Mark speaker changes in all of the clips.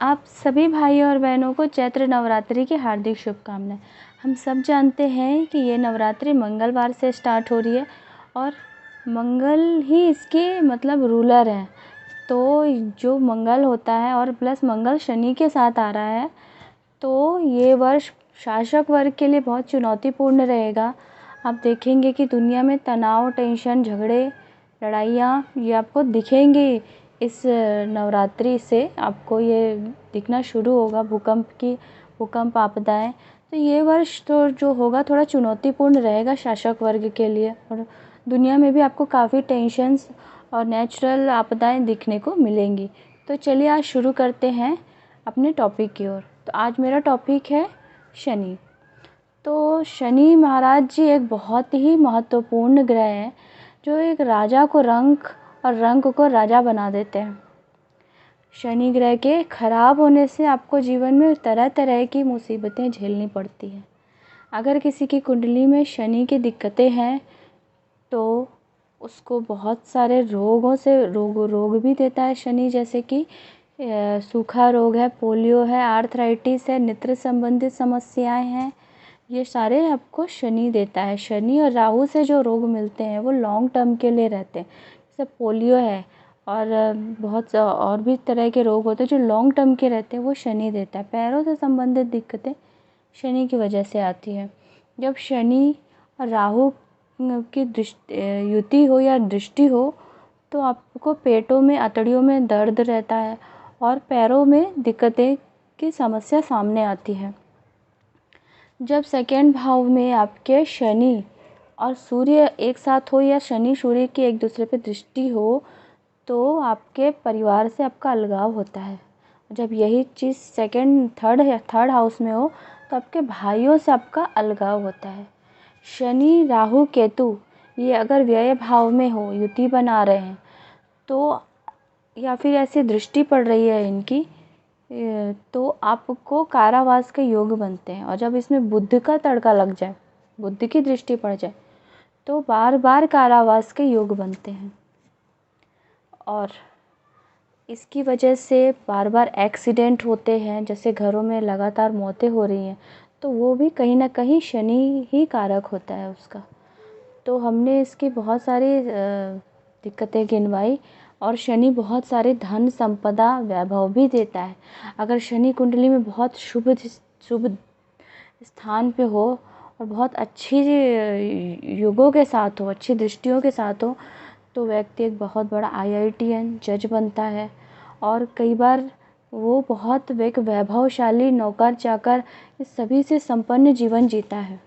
Speaker 1: आप सभी भाइयों और बहनों को चैत्र नवरात्रि की हार्दिक शुभकामनाएं। हम सब जानते हैं कि ये नवरात्रि मंगलवार से स्टार्ट हो रही है और मंगल ही इसके मतलब रूलर हैं। तो जो मंगल होता है और प्लस मंगल शनि के साथ आ रहा है, तो ये वर्ष शासक वर्ग के लिए बहुत चुनौतीपूर्ण रहेगा। आप देखेंगे कि दुनिया में तनाव, टेंशन, झगड़े, लड़ाइयाँ ये आपको दिखेंगी। इस नवरात्रि से आपको ये दिखना शुरू होगा, भूकंप, आपदाएँ। तो ये वर्ष तो जो होगा थोड़ा चुनौतीपूर्ण रहेगा शासक वर्ग के लिए, और दुनिया में भी आपको काफ़ी टेंशन्स और नेचुरल आपदाएँ दिखने को मिलेंगी। तो चलिए आज शुरू करते हैं अपने टॉपिक की ओर। तो आज मेरा टॉपिक है शनि। तो शनि महाराज जी एक बहुत ही महत्वपूर्ण ग्रह हैं, जो एक राजा को रंक और रंक को राजा बना देते हैं। शनि ग्रह के खराब होने से आपको जीवन में तरह तरह की मुसीबतें झेलनी पड़ती हैं। अगर किसी की कुंडली में शनि की दिक्कतें हैं तो उसको बहुत सारे रोगों से रोग भी देता है शनि, जैसे कि सूखा रोग है, पोलियो है, आर्थराइटिस है, नेत्र संबंधित समस्याएं हैं। ये सारे आपको शनि देता है। शनि और राहु से जो रोग मिलते हैं वो लॉन्ग टर्म के लिए रहते हैं। जैसे पोलियो है और बहुत और भी तरह के रोग होते हैं जो लॉन्ग टर्म के रहते हैं, वो शनि देता है। पैरों से संबंधित दिक्कतें शनि की वजह से आती हैं। जब शनि और राहु की युति हो या दृष्टि हो तो आपको पेटों में, अतड़ियों में दर्द रहता है और पैरों में दिक्कतें की समस्या सामने आती है। जब सेकेंड भाव में आपके शनि और सूर्य एक साथ हो या शनि सूर्य की एक दूसरे पे दृष्टि हो तो आपके परिवार से आपका अलगाव होता है। जब यही चीज़ थर्ड हाउस में हो तो आपके भाइयों से आपका अलगाव होता है। शनि, राहु, केतु ये अगर व्यय भाव में हो, युति बना रहे हैं तो, या फिर ऐसी दृष्टि पड़ रही है इनकी, तो आपको कारावास के योग बनते हैं। और जब इसमें बुध का तड़का लग जाए, बुध की दृष्टि पड़ जाए, तो बार बार कारावास के योग बनते हैं। और इसकी वजह से बार बार एक्सीडेंट होते हैं, जैसे घरों में लगातार मौतें हो रही हैं, तो वो भी कहीं ना कहीं शनि ही कारक होता है उसका। तो हमने इसकी बहुत सारी दिक्कतें गिनवाई। और शनि बहुत सारे धन, संपदा, वैभव भी देता है। अगर शनि कुंडली में बहुत शुभ स्थान पे हो और बहुत अच्छी युगों के साथ हो, अच्छी दृष्टियों के साथ हो, तो व्यक्ति एक बहुत बड़ा IITN जज बनता है। और कई बार वो बहुत एक वैभवशाली नौकर चाकर इस सभी से संपन्न जीवन जीता है।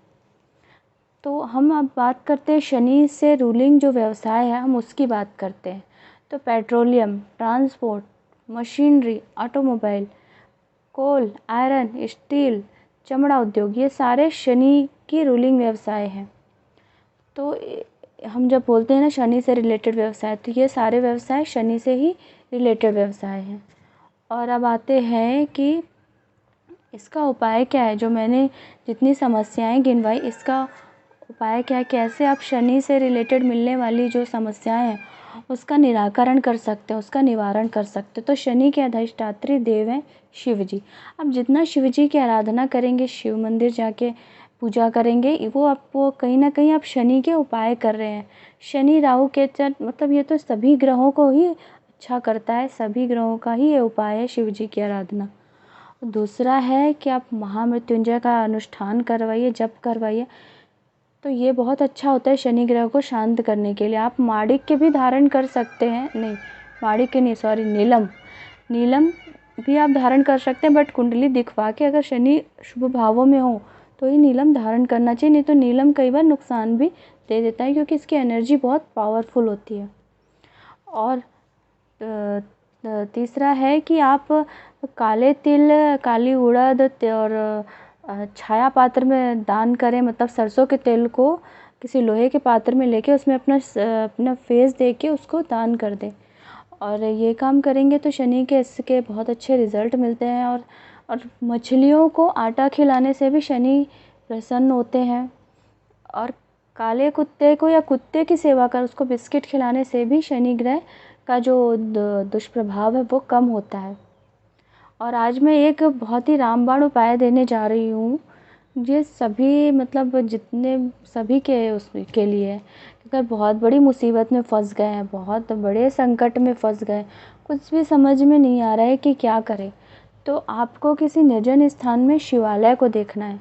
Speaker 1: तो हम अब बात करते हैं शनि से रूलिंग जो व्यवसाय है, हम उसकी बात करते हैं। तो पेट्रोलियम, ट्रांसपोर्ट, मशीनरी, ऑटोमोबाइल, कोल, आयरन, स्टील, चमड़ा उद्योग, ये सारे शनि की रूलिंग व्यवसाय हैं। तो हम जब बोलते हैं ना शनि से रिलेटेड व्यवसाय, तो ये सारे व्यवसाय शनि से ही रिलेटेड व्यवसाय हैं। और अब आते हैं कि इसका उपाय क्या है। जो मैंने जितनी समस्याएं गिनवाई, इसका उपाय क्या है, कैसे आप शनि से रिलेटेड मिलने वाली जो समस्याएं हैं उसका निराकरण कर सकते हैं, उसका निवारण कर सकते हैं। तो शनि के अधिष्ठात्री देव हैं शिव जी। आप जितना शिव जी की आराधना करेंगे, शिव मंदिर जाके पूजा करेंगे, वो आपको कहीं ना कहीं आप शनि के उपाय कर रहे हैं। शनि, राहु, केतु मतलब ये तो सभी ग्रहों को ही अच्छा करता है, सभी ग्रहों का ही ये उपाय है शिव जी की आराधना। दूसरा है कि आप महामृत्युंजय का अनुष्ठान करवाइए, जप करवाइए, तो ये बहुत अच्छा होता है शनि ग्रह को शांत करने के लिए। आप माणिक के भी धारण कर सकते हैं, नहीं माणिक के नहीं, सॉरी, नीलम भी आप धारण कर सकते हैं, बट कुंडली दिखवा के अगर शनि शुभ भावों में हो तो ही नीलम धारण करना चाहिए। नहीं तो नीलम कई बार नुकसान भी दे देता है, क्योंकि इसकी एनर्जी बहुत पावरफुल होती है। और तीसरा है कि आप काले तिल, काली उड़द और छाया पात्र में दान करें। मतलब सरसों के तेल को किसी लोहे के पात्र में लेके उसमें अपना फेस दे के उसको दान कर दें। और ये काम करेंगे तो शनि के इसके बहुत अच्छे रिज़ल्ट मिलते हैं। और मछलियों को आटा खिलाने से भी शनि प्रसन्न होते हैं। और काले कुत्ते को या कुत्ते की सेवा कर उसको बिस्किट खिलाने से भी शनि ग्रह का जो दुष्प्रभाव है वो कम होता है। और आज मैं एक बहुत ही रामबाण उपाय देने जा रही हूँ। ये सभी मतलब जितने सभी के उसके लिए है। अगर बहुत बड़ी मुसीबत में फँस गए हैं, बहुत बड़े संकट में फँस गए, कुछ भी समझ में नहीं आ रहा है कि क्या करें, तो आपको किसी निर्जन स्थान में शिवालय को देखना है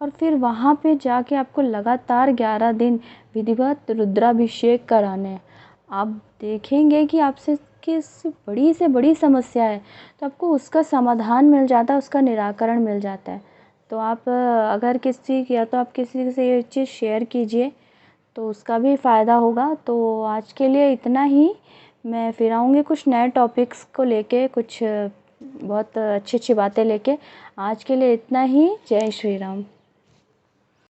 Speaker 1: और फिर वहाँ पे जाके आपको लगातार 11 दिन विधिवत रुद्राभिषेक कराने हैं। आप देखेंगे कि आपसे किस बड़ी से बड़ी समस्या है, तो आपको उसका समाधान मिल जाता है, उसका निराकरण मिल जाता है। तो आप अगर किसी या तो आप किसी से ये चीज़ शेयर कीजिए, तो उसका भी फ़ायदा होगा। तो आज के लिए इतना ही। मैं फिर आऊँगी कुछ नए टॉपिक्स को लेके, कुछ बहुत अच्छी-अच्छी बातें लेके। आज के लिए इतना ही। जय श्री राम।